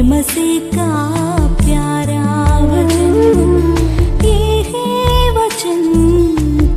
मसीह का प्यारा वचन, ये है वचन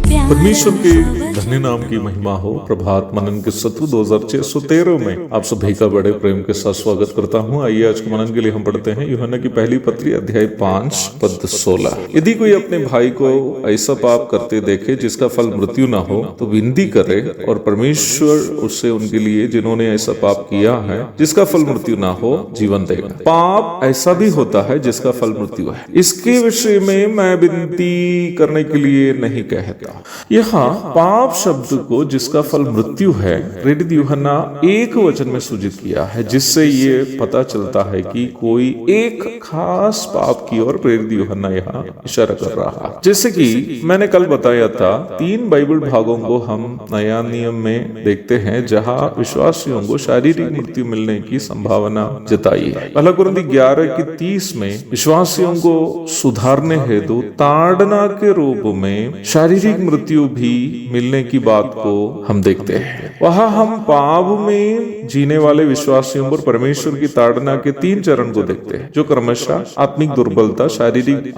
प्यारा। परमेश्वर के धन्य नाम की महिमा हो। प्रभात मनन के सत्र 2613 में आप सभी का बड़े प्रेम के साथ स्वागत करता हूँ। आइए आज के मनन के लिए हम पढ़ते हैं यूहन्ना की पहली पत्री अध्याय 5 पद 16। यदि कोई अपने भाई को ऐसा पाप करते देखे जिसका फल मृत्यु न हो तो विनती करे और परमेश्वर उससे उनके लिए जिन्होंने ऐसा पाप किया है जिसका फल मृत्यु न हो जीवन देगा। पाप ऐसा भी होता है जिसका फल मृत्यु है। इसके विषय में मैं विनती करने के लिए नहीं कहता। यहाँ पाप शब्द को जिसका फल मृत्यु है प्रेरित यूहन्ना एक वचन में सूचित किया है, जिससे ये पता चलता है कि कोई एक खास पाप की ओर प्रेरित यूहन्ना यहाँ इशारा कर रहा है। जैसे कि मैंने कल बताया था, 3 बाइबल भागों को हम नया नियम में देखते हैं जहाँ विश्वासियों को शारीरिक मृत्यु मिलने की संभावना जताई है। पहला कुरिन्थी 11:30 में विश्वासियों को सुधारने हेतु ताड़ना के रूप में शारीरिक मृत्यु भी मिलने की बात को हम देखते हैं। वहां हम पाप में जीने वाले विश्वासियों पर परमेश्वर की ताड़ना के 3 चरण को देखते हैं, जो क्रमशः आत्मिक दुर्बलता, शारीरिक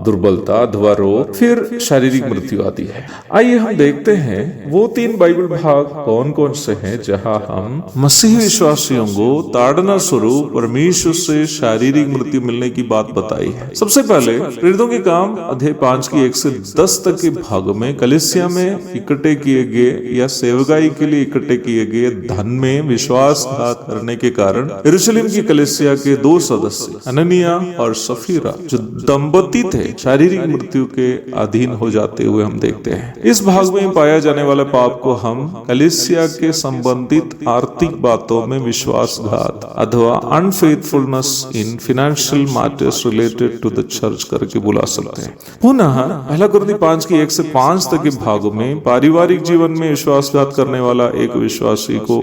दुर्बलता अथवा रोग, फिर शारीरिक मृत्यु आती है। आइए हम देखते हैं वो 3 बाइबल भाग कौन कौन से हैं जहां हम मसीह विश्वासियों को ताड़ना स्वरूप परमेश्वर से शारीरिक मृत्यु मिलने की बात बताई है। सबसे पहले प्रेरितों के काम अध्याय 5 की 1 से 10 तक के भाग में कलीसिया में इकट्ठे किए गए या सेवकाई के लिए इकट्ठे किए गए धन में विश्वासघात करने के कारण यरूशलेम की कलीसिया के 2 सदस्य हननिया और सफीरा जो दंपति थे शारीरिक मृत्यु के अधीन हो जाते हुए हम देखते हैं। इस भाग में पाया जाने वाले पाप को हम कलीसिया के संबंधित आर्थिक बातों में विश्वासघात अथवा unfaithfulness in financial matters related to the church करके बुला सकते हैं। पुनः पहला कुरिन्थी 5 की 1 से 5 तक के भागों में पारिवारिक जीवन में विश्वासघात करने वाला एक विश्वासी को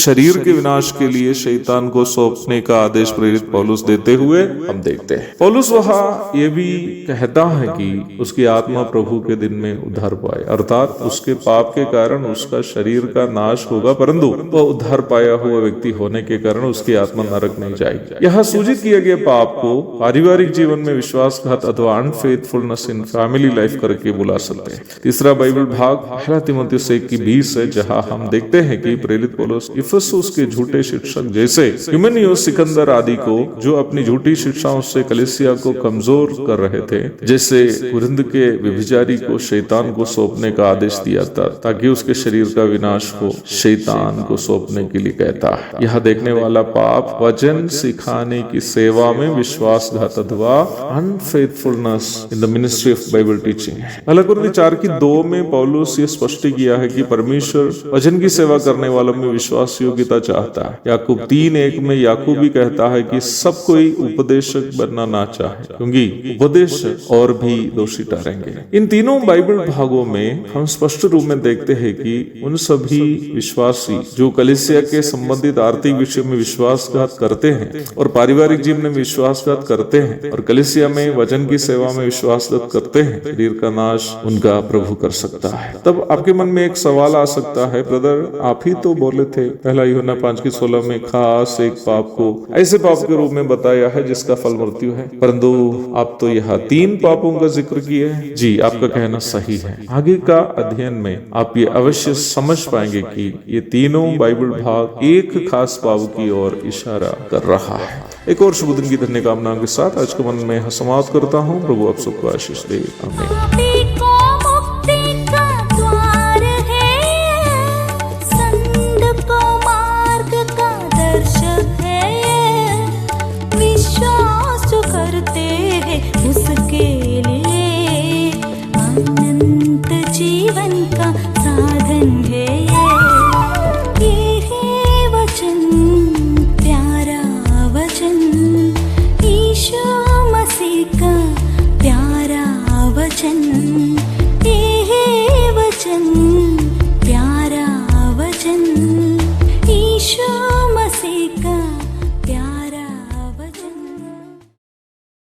शरीर के विनाश के लिए शैतान को सौंपने का आदेश प्रेरित पौलुस देते हुए हम देखते हैं। पौलुस वहाँ ये भी कहता है कि उसकी आत्मा प्रभु के दिन में उद्धार पाए, अर्थात उसके पाप के कारण उसका शरीर का नाश होगा, परंतु वह उद्धार पाया हुआ व्यक्ति होने के कारण उसकी आत्मा नरक नहीं जाएगी। यहाँ सूचित किया गया पाप को पारिवारिक जीवन में विश्वासघात अथवा अनफेथफुलनेस इन फैमिली लाइफ करके बुला सकते हैं। तीसरा बाइबल भाग पहला तीमुथियुस 1:20 है, जहां हम देखते हैं कि प्रेरित पौलुस इफिसुस के झूठे शिक्षक जैसे हुमेनियुस, सिकंदर आदि को जो अपनी झूठी शिक्षाओं से कलीसिया को कमजोर कर रहे थे, जैसे कुरिन्थ के व्यभिचारी को शैतान को सौंपने का आदेश दिया था ताकि उसके शरीर का विनाश हो, शैतान को सौंपने के लिए कहता है। यह देखने वाला पाप वचन सिखाने की सेवा में विश्वासघात अथवा unfaithfulness in the ministry of Bible teaching. पहला कुरिन्थी 4:2 में पौलुस ये स्पष्ट किया है कि परमेश्वर वचन की सेवा करने वालों में विश्वास योग्यता चाहता है। याकूब 3:1 में याकूब भी कहता है कि सब कोई उपदेशक बनना ना चाहे, क्योंकि उपदेशक और भी दोषी ठहरेंगे। इन तीनों बाइबल भागों में हम स्पष्ट रूप में देखते हैं कि उन सभी विश्वासी जो कलीसिया के संबंधित आर्थिक विषय में विश्वासघात करते हैं और पारिवारिक जीवन में विश्वासघात करते हैं और कलीसिया में वचन की सेवा में विश्वासघात करते हैं, शरीर का नाश उनका प्रभु कर सकता है। तब आपके मन में एक सवाल आ सकता है, ब्रदर आप ही तो बोले थे पहला यूहन्ना 5:16 में खास एक पाप को ऐसे पाप के रूप में बताया है जिसका फल मृत्यु है, परंतु आप तो यहाँ 3 पापों का जिक्र किए हैं। जी, आपका कहना सही है। आगे का अध्ययन में आप ये अवश्य समझ पाएंगे कि ये तीनों बाइबल भाग एक खास पाप की ओर इशारा कर रहा है। एक और शुभ दिन की धन्य कामना के साथ आज के मन में समाप्त करता हूँ। प्रभु आप सबको आशीष दे। आमीन।